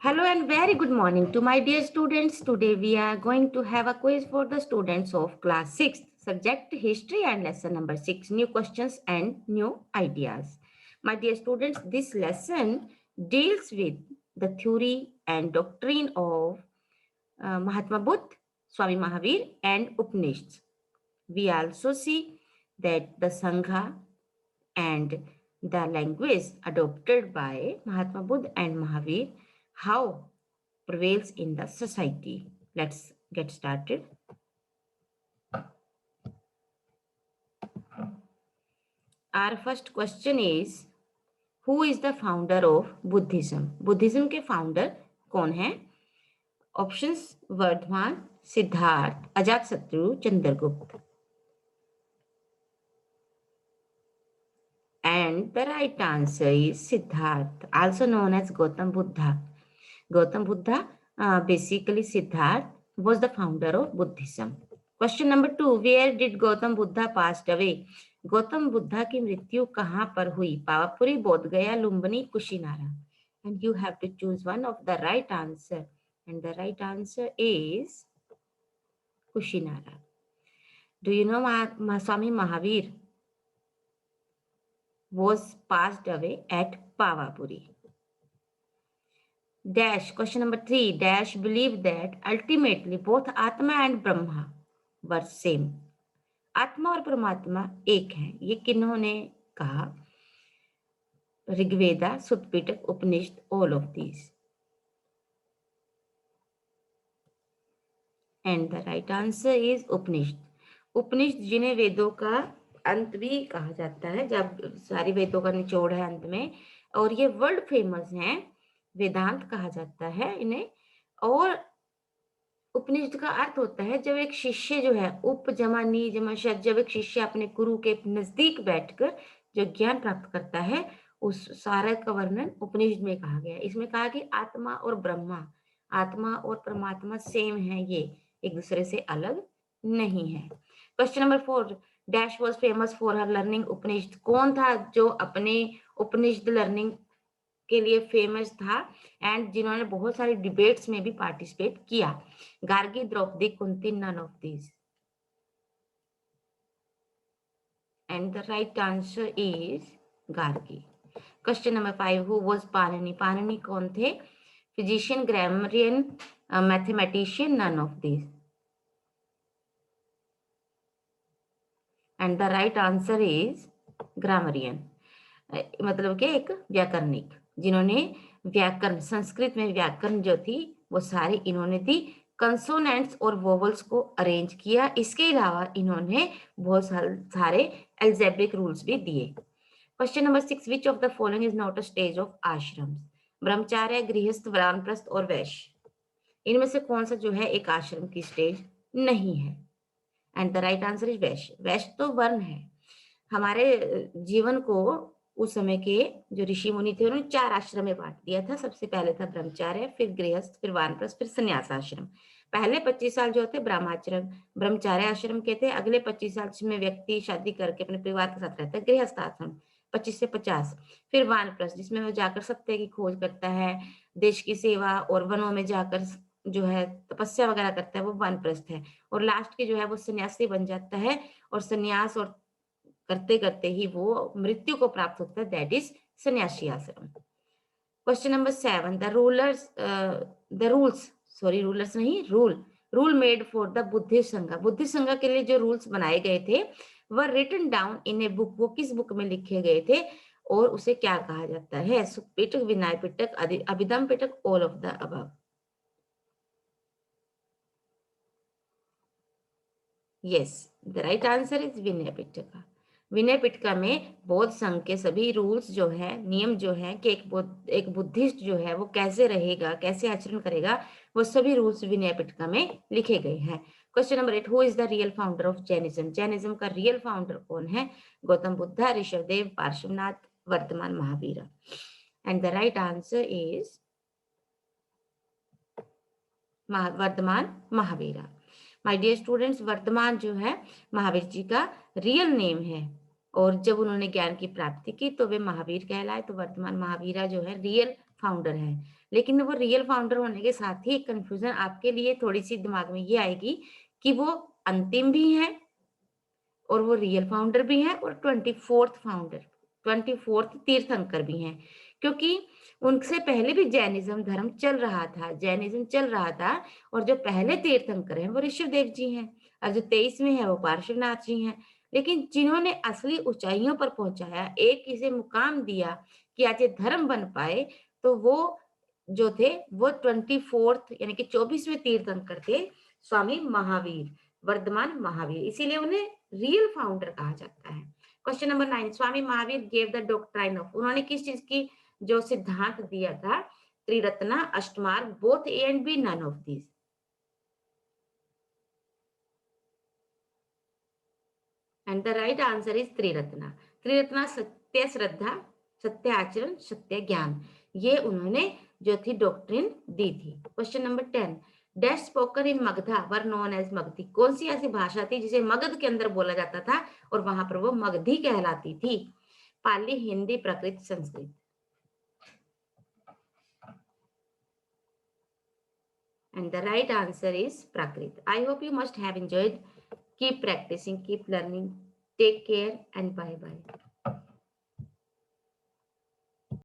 Hello and very good morning to my dear students. Today we are going to have a quiz for the students of class 6, subject history and lesson number 6, new questions and new ideas. My dear students, this lesson deals with the theory and doctrine of Mahatma Buddha, Swami Mahavir and Upanishads. We also see that the Sangha and the language adopted by Mahatma Buddha and Mahavir, how prevails in the society. Let's get started. Our first question is, who is the founder of Buddhism? Buddhism के founder कौन है? Options Varthaman, Siddharth, Ajatashatru, Chandragupta. And the right answer is Siddhartha, also known as Gautam Buddha. Gautam Buddha, basically Siddhartha, was the founder of Buddhism. Question number 2, where did Gautam Buddha passed away? Gautam Buddha की मृत्यु कहाँ पर हुई? पावापुरी, बोध गया, Lumbini, Kushinara. And you have to choose one of the right answer. And the right answer is Kushinara. Do you know Swami Mahavir was passed away at Pavapuri? Dash, question number 3, Dash believe that ultimately both Atma and Brahma were same. आत्मा और परमात्मा एक है, ये किन्होंने कहा? Rigveda, Suttapitaka, Upanishad, all of these. And the right answer is Upanishad. Upanishad जिन्हें वेदों का अंत भी कहा जाता है, जब सारी वेदों का निचोड़ है अंत में, और ये वर्ल्ड फेमस हैं. वेदांत कहा जाता है इन्हें. और उपनिषद का अर्थ होता है जब एक शिष्य जो है, उप जमा नी जमा शद, जब एक शिष्य अपने गुरु के नजदीक बैठकर जो ज्ञान प्राप्त करता है, उस सारे का वर्णन उपनिषद में कहा गया है. इसमें कहा कि आत्मा और ब्रह्मा, आत्मा और परमात्मा सेम है, ये एक दूसरे से अलग नहीं है. Question number 4, dash was famous for her learning Upanishad. कौन था जो अपने उपनिषद लर्निंग के लिए फेमस था एंड जिन्होंने बहुत सारी डिबेट्स में भी पार्टिसिपेट किया? Gargi, Draupadi, Kunti, none of these. And the right answer is Gargi. Question number 5, who was Panini? Panini कौन थे? Physician, grammarian, mathematician, none of these. And the right answer is grammarian, मतलब कि एक व्याकरणिक, जिन्होंने व्याकरण, संस्कृत में व्याकरण जो थी वो सारी इन्होंने दी. कंसोनेंट्स और वोवल्स को अरेंज किया. इसके अलावा इन्होंने बहुत सारे एल्जेब्रिक रूल्स भी दिए. Question number 6, which of the following is not a stage of ashrams? Brahmacharya, Grihastha, Vanaprastha और वैश्य. इनमें से कौन सा जो है एक आश्रम की स्टेज नहीं है? And the right answer is वैश्य. वैश्य तो वर्ण है. हमारे जीवन को उस समय के जो ऋषि मुनि थे उन्होंने 4 आश्रम में बांट दिया था. सबसे पहले था ब्रह्मचार्य, फिर गृहस्थ, फिर वानप्रस्थ, फिर संन्यास आश्रम. पहले 25 साल जो होते ब्रह्माश्रम, ब्रह्मचार्य आश्रम कहते हैं. अगले 25 साल में व्यक्ति शादी करके अपने परिवार के साथ रहता है, गृहस्थ आश्रम 25 से 50. फिर वानप्रस्थ, जिसमें वो जाकर सत्य की खोज करता है, देश की सेवा और वनों में जाकर जो है तपस्या वगैरह करता है, वो वानप्रस्थ है. और लास्ट के जो है वो सन्यासी बन जाता है और सन्यास और करते करते ही वो मृत्यु को प्राप्त होता है, that is sanyasi ashram. Question number 7, rule made for the Buddhist Sangha. Buddhist Sangha के लिए जो रूल्स बनाए गए थे वह written down in a book, वो किस बुक में लिखे गए थे और उसे क्या कहा जाता है? Suttapitaka, Vinaya Pitaka, Abhidhamma Pitaka, all of the above. Yes, the right answer is Vinaya Pitaka. Vinaya Pitaka में बौद्ध संघ के सभी रूल्स जो है, नियम जो है कि एक बुद्धिस्ट जो है वो कैसे रहेगा, कैसे आचरण करेगा, वो सभी रूल्स विनय पिटका में लिखे गए हैं. Question number 8, who is the real founder of Jainism? Jainism का रियल फाउंडर कौन है? Gautama Buddha, Rishabhdev, Parshvanath, Vardhaman Mahavira. And the right answer is Vardhaman Mahavira. My dear students, Vardhaman जो है महावीर जी का रियल नेम है और जब उन्होंने ज्ञान की प्राप्ति की तो वे महावीर कहलाए. तो वर्धमान महावीरा जो है रियल फाउंडर है. लेकिन वो रियल फाउंडर होने के साथ ही एक कंफ्यूजन आपके लिए थोड़ी सी दिमाग में ये आएगी कि वो अंतिम भी है और वो रियल फाउंडर भी हैं और 24th तीर्थंकर भी हैं, क्योंकि उनसे पहले भी जैनिज्म धर्म चल रहा था, जैनिज्म चल रहा था और जो पहले तीर्थंकर हैं वो ऋषभदेव जी हैं और जो 23वें हैं वो पार्श्वनाथ जी हैं। लेकिन जिन्होंने असली ऊंचाइयों पर पहुंचाया, एक इसे मुकाम दिया कि आज ये धर्म बन पाए, तो वो जो थे वो 24th यानी कि 24वें तीर्थंकर थे, स्वामी महावीर, वर्धमान महावीर, इसीलिए उन्हें रियल फाउंडर कहा जाता है। Question number 9, Swami Mahavir gave the doctrine of, उन्होंने किस चीज की जो सिद्धांत दिया था? Triratna, Ashtamarg, both A and B, none of this. And the right answer is Triratna. Triratna सत्य, श्रद्धा, सत्य आचरण, सत्य ज्ञान, ये उन्होंने जो थी डॉक्ट्रिन दी थी। Question number 10, dash spoken in Magadha were known as Magadhi, कौन सी ऐसी भाषा थी जिसे मगध के अंदर बोला जाता था और वहां पर वो मगधी कहलाती थी? पाली, हिंदी, प्राकृत, Sanskrit. And the right answer is Prakrit. I hope you must have enjoyed. Keep practicing, keep learning. Take care and bye bye.